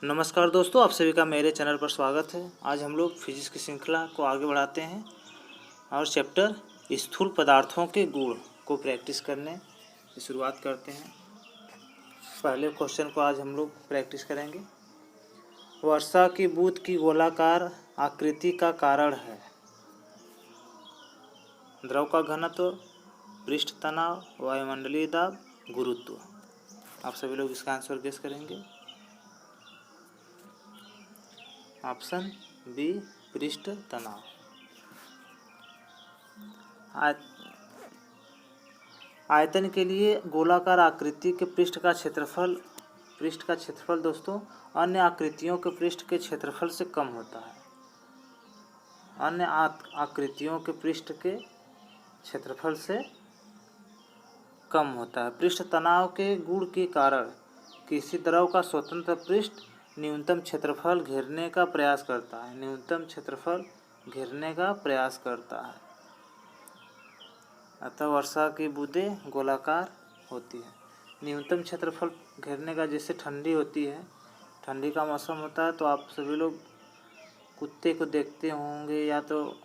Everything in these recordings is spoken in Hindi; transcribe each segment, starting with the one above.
नमस्कार दोस्तों, आप सभी का मेरे चैनल पर स्वागत है। आज हम लोग फिजिक्स की श्रृंखला को आगे बढ़ाते हैं और चैप्टर स्थूल पदार्थों के गुण को प्रैक्टिस करने की शुरुआत करते हैं। पहले क्वेश्चन को आज हम लोग प्रैक्टिस करेंगे। वर्षा की बूंद की गोलाकार आकृति का कारण है द्रव का घनत्व, पृष्ठ तनाव, वायुमंडलीय दाब, गुरुत्व। आप सभी लोग इसका आंसर गेस करेंगे। ऑप्शन बी पृष्ठ तनाव। आयतन के लिए गोलाकार आकृति के पृष्ठ का क्षेत्रफल दोस्तों अन्य आकृतियों के पृष्ठ के क्षेत्रफल से कम होता है। अन्य आकृतियों के पृष्ठ के क्षेत्रफल से कम होता है। पृष्ठ तनाव के गुण के कारण किसी द्रव का स्वतंत्र पृष्ठ न्यूनतम क्षेत्रफल घेरने का प्रयास करता है। है अतः वर्षा की बूंदें गोलाकार होती है। न्यूनतम क्षेत्रफल घेरने का, जैसे ठंडी होती है, ठंडी का मौसम होता है तो आप सभी लोग कुत्ते को देखते होंगे, या तो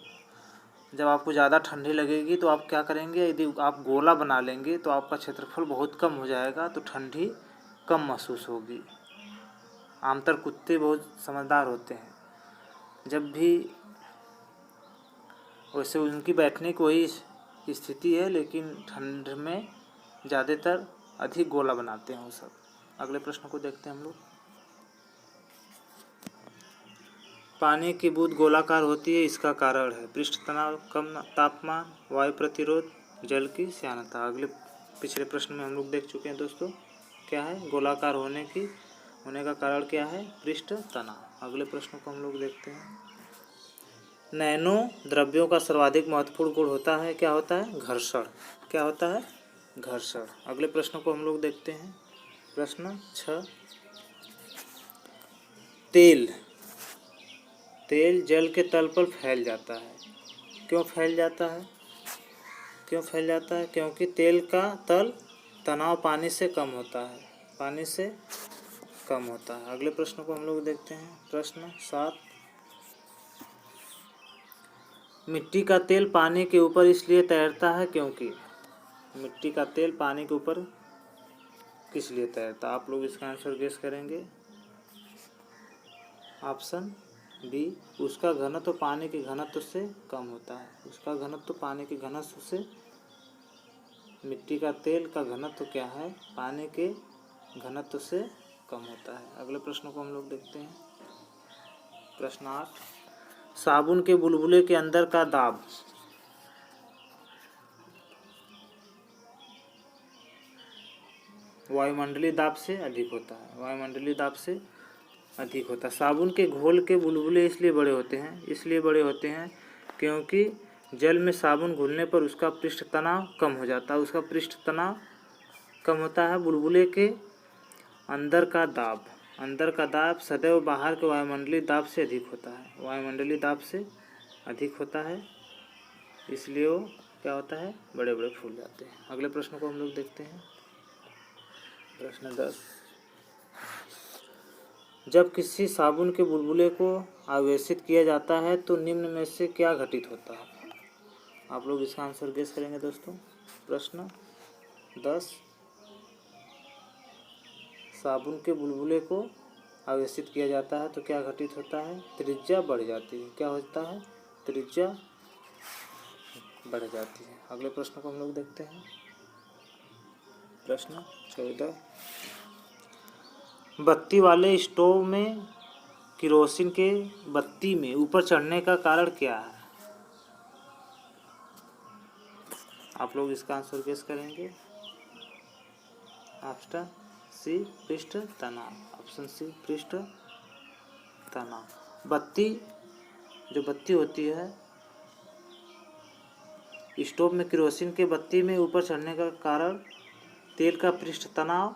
जब आपको ज़्यादा ठंडी लगेगी तो आप क्या करेंगे, यदि आप गोला बना लेंगे तो आपका क्षेत्रफल बहुत कम हो जाएगा, तो ठंडी कम महसूस होगी। आमतौर कुत्ते बहुत समझदार होते हैं। जब भी वैसे उनकी बैठने की वही स्थिति है, लेकिन ठंड में ज़्यादातर अधिक गोला बनाते हैं वो सब। अगले प्रश्न को देखते हैं हम लोग। पानी की बूंद गोलाकार होती है, इसका कारण है पृष्ठ तनाव, कम तापमान, वायु प्रतिरोध, जल की श्यानता। पिछले प्रश्न में हम लोग देख चुके हैं दोस्तों, क्या है गोलाकार होने का कारण क्या है, पृष्ठ तनाव। अगले प्रश्न को हम लोग देखते हैं। नैनो द्रव्यों का सर्वाधिक महत्वपूर्ण गुण होता है, क्या होता है, घर्षण। क्या होता है, घर्षण। अगले प्रश्न को हम लोग देखते हैं। प्रश्न 6। तेल जल के तल पर फैल जाता है। क्यों फैल जाता है? क्योंकि तेल का तल तनाव पानी से कम होता है। अगले प्रश्न को हम लोग देखते हैं। प्रश्न 7। मिट्टी का तेल पानी के ऊपर इसलिए तैरता है क्योंकि। मिट्टी का तेल पानी के ऊपर किस लिए तैरता है? आप लोग इसका आंसर गेस करेंगे। ऑप्शन बी, उसका घनत्व पानी के घनत्व से कम होता है। मिट्टी का तेल का घनत्व क्या है, पानी के घनत्व से कम होता है। अगले प्रश्न को हम लोग देखते हैं। प्रश्न 8। साबुन के बुलबुले के अंदर का दाब वायुमंडलीय दाब से अधिक होता है। साबुन के घोल के बुलबुले इसलिए बड़े होते हैं क्योंकि जल में साबुन घुलने पर उसका पृष्ठ तनाव कम हो जाता है। बुलबुले के अंदर का दाब सदैव बाहर के वायुमंडलीय दाब से अधिक होता है। इसलिए वो क्या होता है, बड़े बड़े फूल जाते हैं। अगले प्रश्न को हम लोग देखते हैं। प्रश्न 10। जब किसी साबुन के बुलबुले को आवेशित किया जाता है तो निम्न में से क्या घटित होता है? आप लोग इसका आंसर गेस करेंगे दोस्तों। प्रश्न 10। साबुन के बुलबुले को आवेशित किया जाता है तो क्या घटित होता है? त्रिज्या बढ़ जाती है। क्या होता है? त्रिज्या बढ़ जाती है। अगले प्रश्न को हम लोग देखते हैं। प्रश्न 14। बत्ती वाले स्टोव में केरोसिन के बत्ती में ऊपर चढ़ने का कारण क्या है? आप लोग इसका आंसर गेस करेंगे। ऑप्शन सी पृष्ठ तनाव। जो बत्ती होती है स्टोव में, केरोसिन के बत्ती में ऊपर चढ़ने का कारण तेल का पृष्ठ तनाव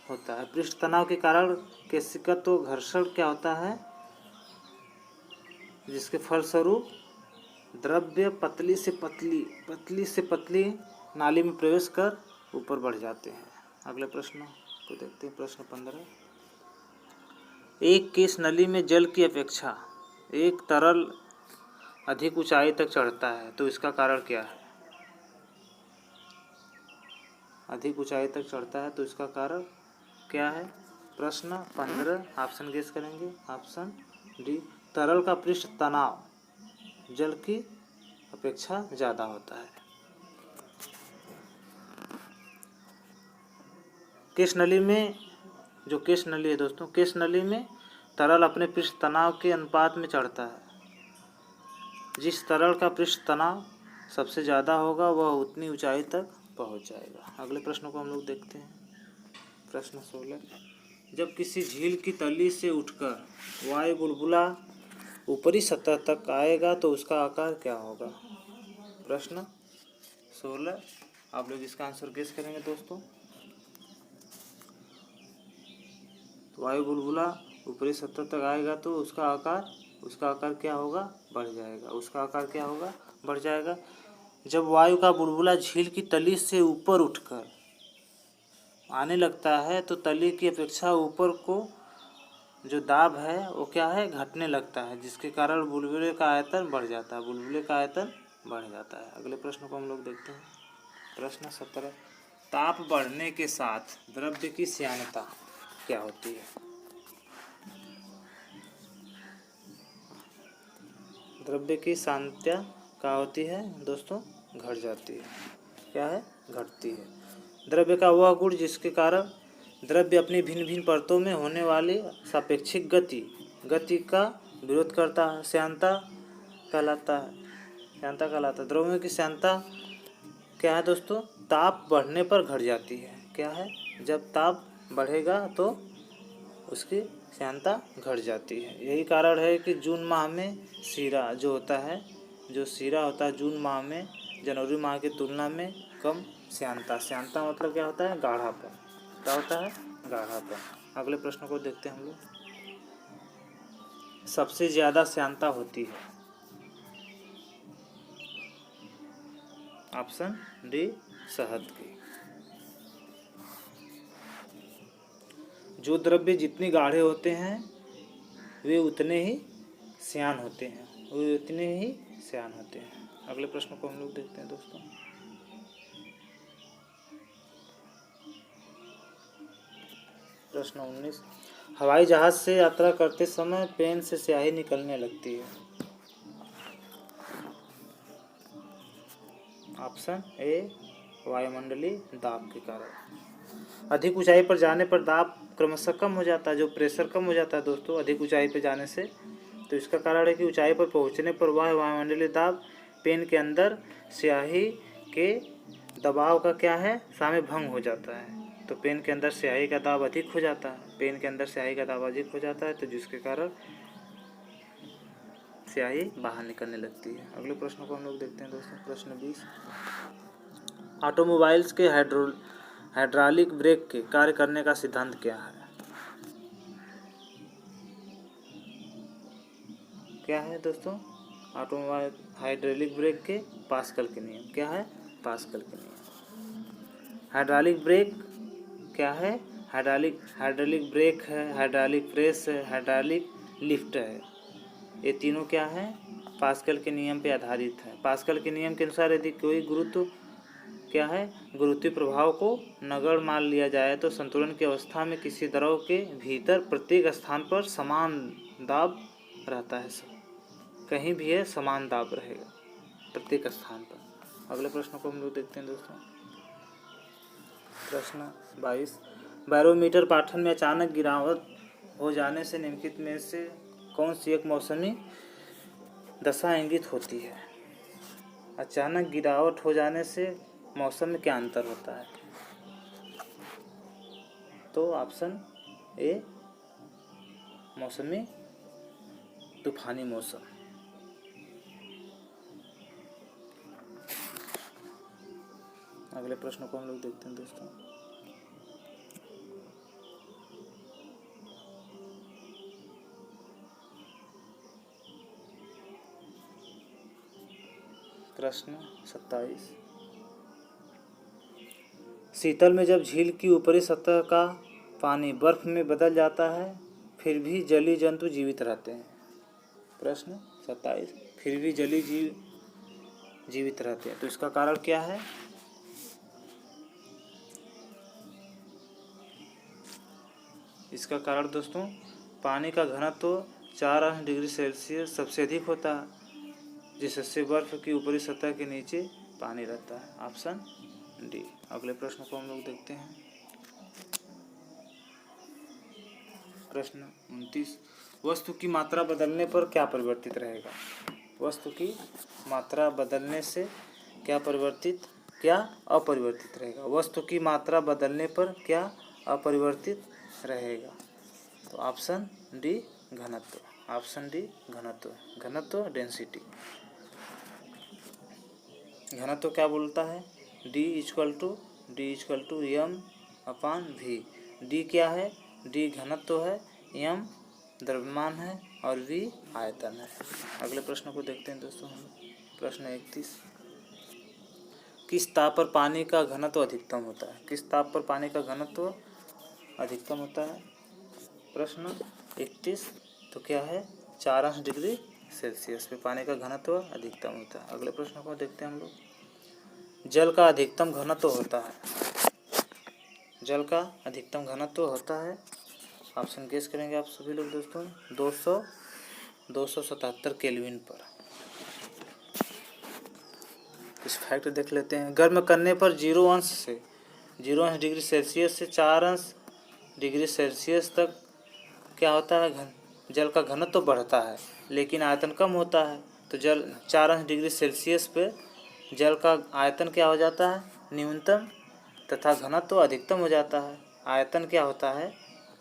होता है। पृष्ठ तनाव के कारण केशिका तो घर्षण क्या होता है, जिसके फलस्वरूप द्रव्य पतली से पतली नाली में प्रवेश कर ऊपर बढ़ जाते हैं। अगले प्रश्न को देखते हैं। प्रश्न 15। एक केस नली में जल की अपेक्षा एक तरल अधिक ऊंचाई तक चढ़ता है तो इसका कारण क्या है? अधिक ऊंचाई तक चढ़ता है तो इसका कारण क्या है? प्रश्न 15 ऑप्शन गेस करेंगे। ऑप्शन डी, तरल का पृष्ठ तनाव जल की अपेक्षा ज़्यादा होता है। केस नली में जो केस नली है दोस्तों, केस नली में तरल अपने पृष्ठ तनाव के अनुपात में चढ़ता है। जिस तरल का पृष्ठ तनाव सबसे ज़्यादा होगा वह उतनी ऊंचाई तक पहुंच जाएगा। अगले प्रश्न को हम लोग देखते हैं। प्रश्न 16, जब किसी झील की तली से उठकर वायु बुलबुला ऊपरी सतह तक आएगा तो उसका आकार क्या होगा? प्रश्न 16, आप लोग इसका आंसर गेस करेंगे दोस्तों। वायु बुलबुला ऊपरी सतह तक आएगा तो उसका आकार क्या होगा? बढ़ जाएगा। उसका आकार क्या होगा? बढ़ जाएगा। जब वायु का बुलबुला झील की तली से ऊपर उठकर आने लगता है तो तली की अपेक्षा ऊपर को जो दाब है वो क्या है? घटने लगता है, जिसके कारण बुलबुले का आयतन बढ़ जाता है। बुलबुले का आयतन बढ़ जाता है। अगले प्रश्न को हम लोग देखते हैं। प्रश्न 17, ताप बढ़ने के साथ द्रव्य की श्यानता क्या होती है? द्रव्य की श्यानता क्या होती है दोस्तों? घट जाती है। क्या है? घटती है। द्रव्य का वह गुण जिसके कारण द्रव्य अपनी भिन्न भिन्न परतों में होने वाली सापेक्षिक गति का विरोध करता है, श्यानता कहलाता है। श्यानता कहलाता है। द्रव्यों की श्यानता क्या है दोस्तों? ताप बढ़ने पर घट जाती है। क्या है? जब ताप बढ़ेगा तो उसकी श्यानता घट जाती है। यही कारण है कि जून माह में शीरा जो होता है, जून माह में जनवरी माह की तुलना में कम श्यानता मतलब क्या होता है? गाढ़ापन। क्या होता है? गाढ़ापन। अगले प्रश्न को देखते हैं हम लोग। सबसे ज़्यादा श्यानता होती है? ऑप्शन डी, शहद की। जो द्रव्य जितने गाढ़े होते हैं वे उतने ही श्यान होते हैं। अगले प्रश्न को हम लोग देखते हैं दोस्तों। प्रश्न 19, हवाई जहाज से यात्रा करते समय पेन से स्याही निकलने लगती है। ऑप्शन ए, वायुमंडलीय दाब के कारण। अधिक ऊंचाई पर जाने पर दाब क्रमशः कम हो जाता है, जो प्रेशर कम हो जाता है दोस्तों अधिक ऊंचाई पर जाने से। तो इसका कारण है कि ऊंचाई पर पहुंचने पर वह वायुमंडलीय दाब पेन के अंदर स्याही के दबाव का क्या है? साम्य भंग हो जाता है। तो पेन के अंदर स्याही का दाब अधिक हो जाता है। तो जिसके कारण स्याही बाहर निकलने लगती है। अगले प्रश्न को हम लोग देखते हैं दोस्तों। प्रश्न 20, ऑटोमोबाइल्स के हाइड्रोलिक ब्रेक के कार्य करने का सिद्धांत क्या है? क्या है दोस्तों? ऑटोमोबाइल हाइड्रोलिक ब्रेक के पास्कल के नियम। क्या है? पास्कल के नियम। हाइड्रोलिक ब्रेक क्या है? हाइड्रोलिक ब्रेक है, हाइड्रोलिक प्रेस है, हाइड्रोलिक लिफ्ट है। ये तीनों क्या है? पास्कल के नियम पे आधारित है। पास्कल के नियम के अनुसार यदि कोई गुरुत्वीय प्रभाव को नगण्य मान लिया जाए तो संतुलन की अवस्था में किसी द्रव के भीतर प्रत्येक स्थान पर समान दाब रहता है। कहीं भी है समान दाब रहेगा प्रत्येक स्थान पर। अगले प्रश्न को हम लोग देखते हैं दोस्तों। प्रश्न 22, बैरोमीटर पाठन में अचानक गिरावट हो जाने से निम्नलिखित में से कौन सी एक मौसमी दशा इंगित होती है? अचानक गिरावट हो जाने से मौसम में क्या अंतर होता है? तो ऑप्शन ए, मौसमी तूफानी मौसम। अगले प्रश्न को हम लोग देखते हैं दोस्तों। प्रश्न 27, शीतल में जब झील की ऊपरी सतह का पानी बर्फ में बदल जाता है फिर भी जलीय जंतु जीवित रहते हैं। प्रश्न 27, फिर भी जलीय जीव जीवित रहते हैं, तो इसका कारण क्या है? इसका कारण दोस्तों, पानी का घनत्व तो 4 डिग्री सेल्सियस सबसे अधिक होता है, जिससे बर्फ की ऊपरी सतह के नीचे पानी रहता है। Option D. अगले प्रश्न को हम लोग देखते हैं। प्रश्न 29, वस्तु की मात्रा बदलने पर क्या परिवर्तित रहेगा? वस्तु की मात्रा बदलने से क्या अपरिवर्तित रहेगा? वस्तु की मात्रा बदलने पर क्या अपरिवर्तित रहेगा? तो ऑप्शन डी घनत्व। ऑप्शन डी घनत्व डेंसिटी। घनत्व क्या बोलता है? D equal to m upon v। D क्या है? D घनत्व है, m द्रव्यमान है और v आयतन है। अगले प्रश्न को देखते हैं दोस्तों हम। प्रश्न 31, किस ताप पर पानी का घनत्व अधिकतम होता है? किस ताप पर पानी का घनत्व अधिकतम होता है? प्रश्न 31, तो क्या है? 4 डिग्री सेल्सियस पे पानी का घनत्व अधिकतम होता है। अगले प्रश्न को देखते हैं हम लोग। जल का अधिकतम घनत्व होता है। जल का अधिकतम घनत्व होता है, ऑप्शन गेस करेंगे आप सभी लोग दोस्तों, 277 केल्विन पर। इस फैक्ट देख लेते हैं। गर्म करने पर 0 अंश डिग्री सेल्सियस से 4 अंश डिग्री सेल्सियस तक क्या होता है? जल का घनत्व बढ़ता है, लेकिन आयतन कम होता है। तो 4 डिग्री सेल्सियस पे जल का आयतन क्या हो जाता है? न्यूनतम, तथा घनत्व अधिकतम हो जाता है। आयतन क्या होता है?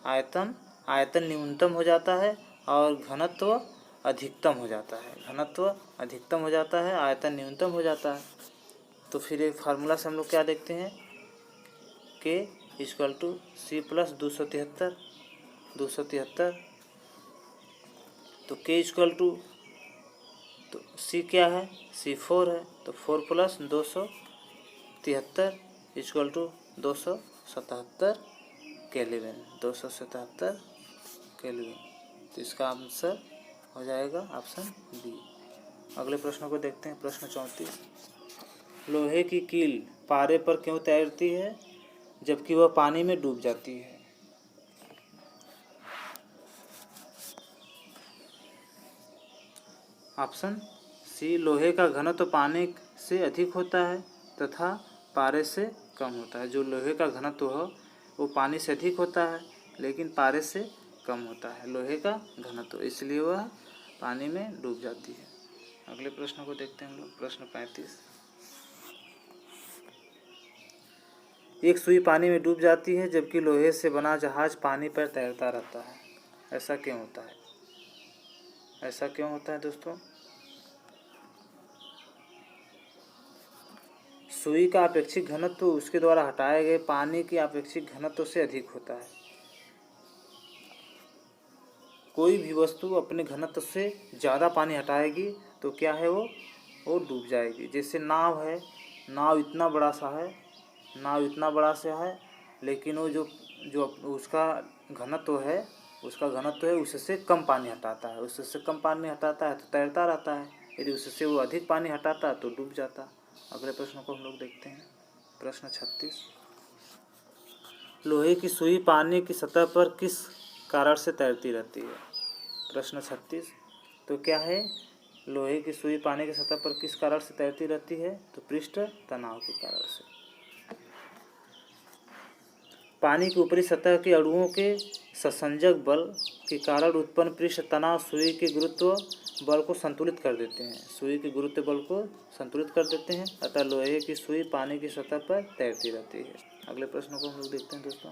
आयतन न्यूनतम हो जाता है और घनत्व अधिकतम हो जाता है। घनत्व अधिकतम हो जाता है, आयतन न्यूनतम हो जाता है। तो फिर एक फार्मूला से हम लोग क्या देखते हैं? K equal to C plus 273। तो K इक्वल टू, तो C क्या है? C 4 है, तो 4 plus 273 equal to 277 kelvin. 277 kelvin. तो इसका आंसर हो जाएगा ऑप्शन बी। अगले प्रश्न को देखते हैं। प्रश्न 34, लोहे की कील पारे पर क्यों तैरती है जबकि वह पानी में डूब जाती है? ऑप्शन सी, लोहे का घनत्व पानी से अधिक होता है तथा पारे से कम होता है। जो लोहे का घनत्व हो वो पानी से अधिक होता है, लेकिन पारे से कम होता है लोहे का घनत्व, इसलिए वह पानी में डूब जाती है। अगले प्रश्न को देखते हैं हम लोग। प्रश्न 35, एक सुई पानी में डूब जाती है जबकि लोहे से बना जहाज पानी पर तैरता रहता है। ऐसा क्यों होता है? ऐसा क्यों होता है दोस्तों? सुई का अपेक्षित घनत्व उसके द्वारा हटाए गए पानी के अपेक्षित घनत्व से अधिक होता है। कोई भी वस्तु अपने घनत्व से ज़्यादा पानी हटाएगी तो क्या है? वो डूब जाएगी। जैसे नाव है, नाव इतना बड़ा सा है, लेकिन वो जो उसका घनत्व है उससे कम पानी हटाता है। उससे कम पानी हटाता है तो तैरता रहता है। यदि उससे वो अधिक पानी हटाता है तो डूब जाता। अगले प्रश्न को हम लोग देखते हैं। प्रश्न 36, लोहे की सुई पानी की सतह पर किस कारण से तैरती रहती है? प्रश्न 36, तो क्या है? लोहे की सुई पानी की सतह पर किस कारण से तैरती रहती है? तो पृष्ठ तनाव के कारण से। पानी की ऊपरी सतह के अणुओं के संसंजक बल के कारण उत्पन्न पृष्ठ तनाव सुई के गुरुत्व बल को संतुलित कर देते हैं। सुई के गुरुत्व बल को संतुलित कर देते हैं, अतः लोहे की सुई पानी की सतह पर तैरती रहती है। अगले प्रश्न को हम लोग देखते हैं दोस्तों।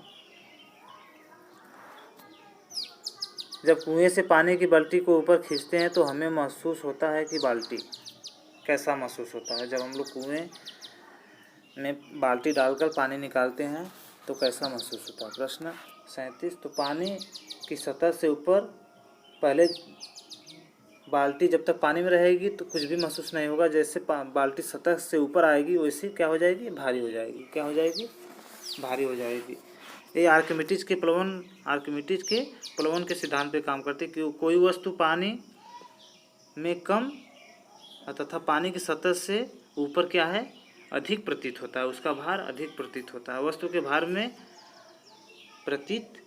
जब कुएं से पानी की बाल्टी को ऊपर खींचते हैं तो हमें महसूस होता है कि बाल्टी कैसा महसूस होता है? जब हम लोग कुएं में बाल्टी डालकर पानी निकालते हैं तो कैसा महसूस होता है? प्रश्न 37, तो पानी की सतह से ऊपर, पहले बाल्टी जब तक पानी में रहेगी तो कुछ भी महसूस नहीं होगा। जैसे बाल्टी सतह से ऊपर आएगी वैसे क्या हो जाएगी? भारी हो जाएगी। क्या हो जाएगी? भारी हो जाएगी। ये आर्किमिडीज के प्लवन के सिद्धांत पे काम करते हैं कि कोई वस्तु पानी में कम तथा पानी की सतह से ऊपर क्या है, अधिक प्रतीत होता है, उसका भार अधिक प्रतीत होता है। वस्तु के भार में प्रतीत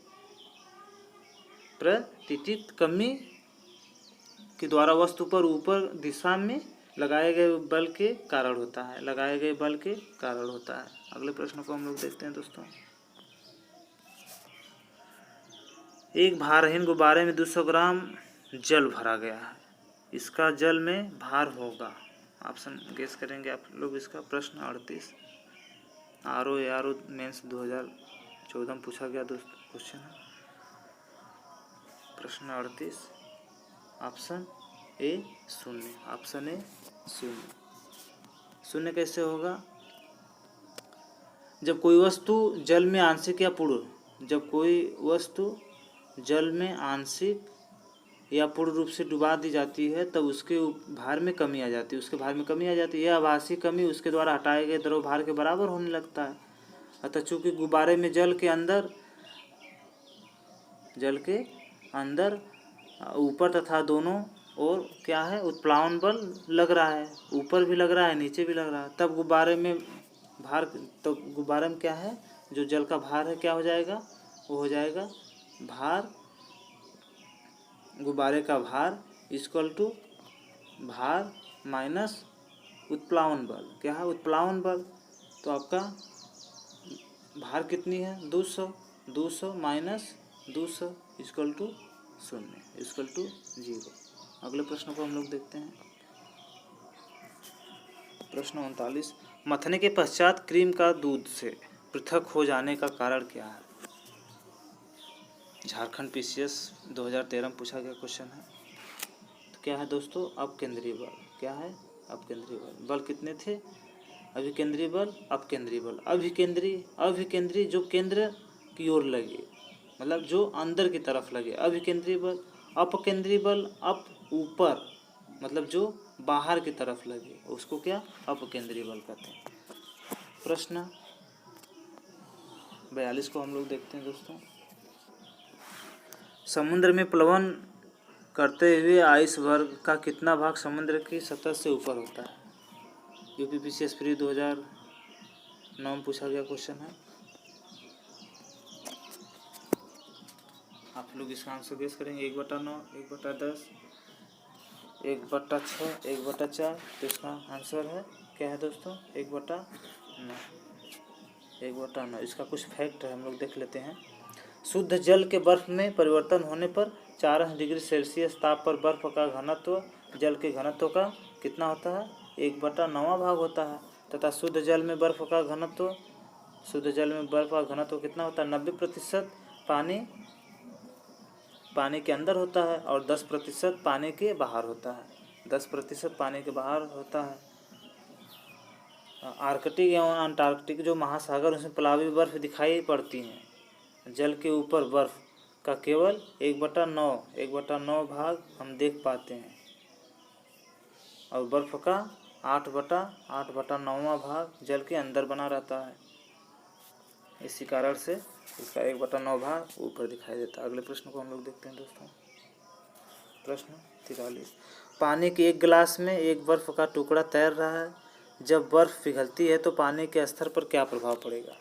कमी के द्वारा वस्तु पर ऊपर दिशा में लगाए गए बल के कारण होता है, अगले प्रश्न को हम लोग देखते हैं दोस्तों। एक भारहीन गुब्बारे में 200 ग्राम जल भरा गया है, इसका जल में भार होगा, ऑप्शन गेस करेंगे आप लोग इसका। प्रश्न 38 आरओ मेंस 2014 में पूछा गया दोस्तों क्वेश्चन है। प्रश्न 38 ऑप्शन ए 0। शून्य कैसे होगा? जब कोई वस्तु जल में आंशिक या पूर्ण रूप से डुबा दी जाती है तब उसके भार में कमी आ जाती है। यह आभासी कमी उसके द्वारा हटाए गए द्रव भार के बराबर होने लगता है। अतः चूंकि गुब्बारे में जल के अंदर ऊपर तथा दोनों और क्या है, उत्प्लावन बल लग रहा है, ऊपर भी लग रहा है नीचे भी लग रहा है, तब गुब्बारे में क्या है, जो जल का भार है क्या हो जाएगा, वो हो जाएगा भार, गुब्बारे का भार इक्वल टू भार माइनस उत्प्लावन बल। क्या है, उत्प्लावन बल। तो आपका भार कितनी है, 200 माइनस 200 इक्वल टू 0। अगले प्रश्न को हम लोग देखते हैं। प्रश्न 39 मथने के पश्चात क्रीम का दूध से पृथक हो जाने का कारण क्या है? झारखंड पीसीएस 2013 में पूछा गया क्वेश्चन है। तो क्या है दोस्तों, अपकेंद्रीय बल। क्या है, अपकेंद्रीय बल। बल कितने थे, अभिकेंद्रीय बल, अपकेंद्रीय बल। अभिकेंद्रीय जो केंद्र की ओर लगे, मतलब जो अंदर की तरफ लगे, अभिकेंद्रीय बल। अपकेंद्रीय बल अप ऊपर, मतलब जो बाहर की तरफ लगे, उसको क्या, अपकेंद्रीय बल कहते हैं। प्रश्न 42 को हम लोग देखते हैं दोस्तों। समुद्र में प्लवन करते हुए आइसबर्ग का कितना भाग समुद्र की सतह से ऊपर होता है? यूपीपीसीएस प्री 2009 में पूछा गया क्वेश्चन है। आप लोग इसका आंसर गेस करेंगे। 1/9, 1/10, 1/6, 1/4। तो इसका आंसर है क्या है दोस्तों, 1/9। इसका कुछ फैक्ट है, हम लोग देख लेते हैं। शुद्ध जल के बर्फ में परिवर्तन होने पर 4 डिग्री सेल्सियस ताप पर बर्फ का घनत्व जल के घनत्व का कितना होता है, 1/9 भाग होता है। तथा शुद्ध जल में बर्फ का घनत्व कितना होता है, 90% पानी के अंदर होता है और 10% पानी के बाहर होता है। 10% पानी के बाहर होता है। आर्कटिक एवं अंटार्कटिक जो महासागर, उसमें प्लावी बर्फ दिखाई पड़ती हैं। जल के ऊपर बर्फ का केवल 1/9 भाग हम देख पाते हैं और बर्फ का 8/9 भाग जल के अंदर बना रहता है। इसी कारण से इसका 1/9 भाग ऊपर दिखाई देता है। अगले प्रश्न को हम लोग देखते हैं दोस्तों। प्रश्न 43 पानी के एक गिलास में एक बर्फ का टुकड़ा तैर रहा है। जब बर्फ पिघलती है तो पानी के स्तर पर क्या प्रभाव पड़ेगा?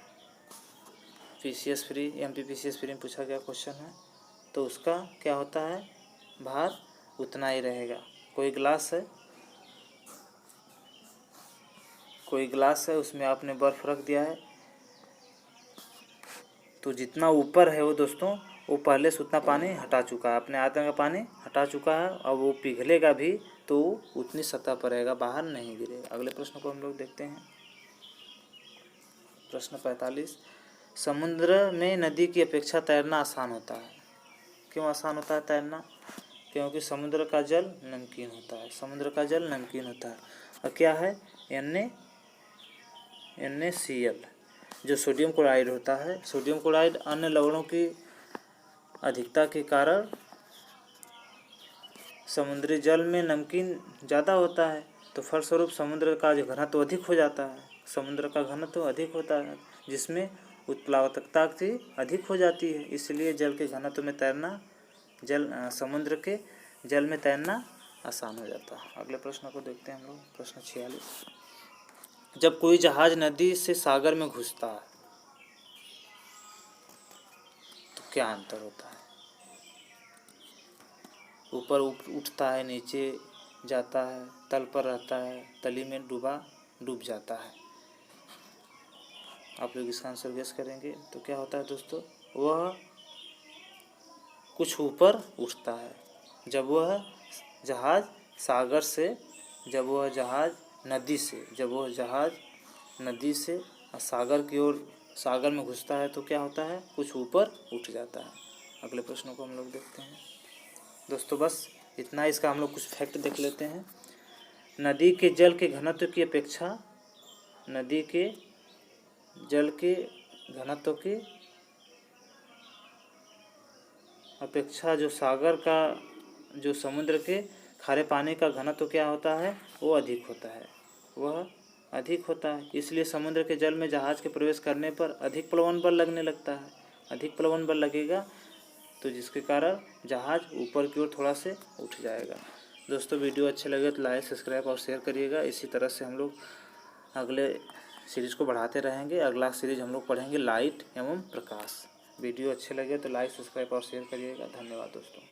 पीसीएस फ्री, एमपीपीसीएस फ्री में पूछा गया क्वेश्चन है। तो उसका क्या होता है, भार उतना ही रहेगा। कोई गिलास है, उसमें आपने बर्फ रख दिया है, तो जितना ऊपर है वो दोस्तों, वो पहले से उतना पानी हटा चुका है, अपने आयतन का पानी हटा चुका है, और वो पिघलेगा भी तो उतनी सतह पर रहेगा, बाहर नहीं गिरेगा। अगले प्रश्न को हम लोग देखते हैं। प्रश्न 45 समुद्र में नदी की अपेक्षा तैरना आसान होता है। क्यों आसान होता है तैरना? क्योंकि समुद्र का जल नमकीन होता है। और क्या है, NaCl जो सोडियम क्लोराइड होता है। सोडियम क्लोराइड अन्य लवणों की अधिकता के कारण समुद्री जल में नमकीन ज़्यादा होता है, तो फलस्वरूप समुद्र का जो घनत्व अधिक हो जाता है, जिसमें उत्प्लावकता से अधिक हो जाती है, इसलिए जल के घनत्व में तैरना समुद्र के जल में तैरना आसान हो जाता है। अगले प्रश्न को देखते हैं हम लोग। प्रश्न 46, जब कोई जहाज नदी से सागर में घुसता है तो क्या अंतर होता है? ऊपर उठता है, नीचे जाता है, तल पर रहता है, तली में डूब जाता है। आप लोग इसका आंसर गेस करेंगे तो क्या होता है दोस्तों? वह कुछ ऊपर उठता है जब वह जहाज नदी से सागर की ओर सागर में घुसता है तो क्या होता है? कुछ ऊपर उठ जाता है। अगले प्रश्नों को हम लोग देखते हैं दोस्तों। बस इतना, इसका हम लोग कुछ फैक्ट देख लेते हैं। नदी के जल के घनत्व की अपेक्षा जो समुद्र के खारे पानी का घनत्व क्या होता है? वो अधिक होता है। इसलिए समुद्र के जल में जहाज के प्रवेश करने पर अधिक प्लवन बल लगने लगता है। अधिक प्लवन बल लगेगा तो जिसके कारण जहाज ऊपर की ओर थोड़ा से उठ जाएगा। दोस्तों वीडियो अच्छे लगे तो लाइक, सब्सक्राइब और शेयर करिएगा। इसी तरह से हम लोग अगले सीरीज को बढ़ाते रहेंगे। अगला सीरीज हम लोग पढ़ेंगे लाइट एवं प्रकाश। वीडियो अच्छे लगे तो लाइक, सब्सक्राइब और शेयर करिएगा। धन्यवाद दोस्तों।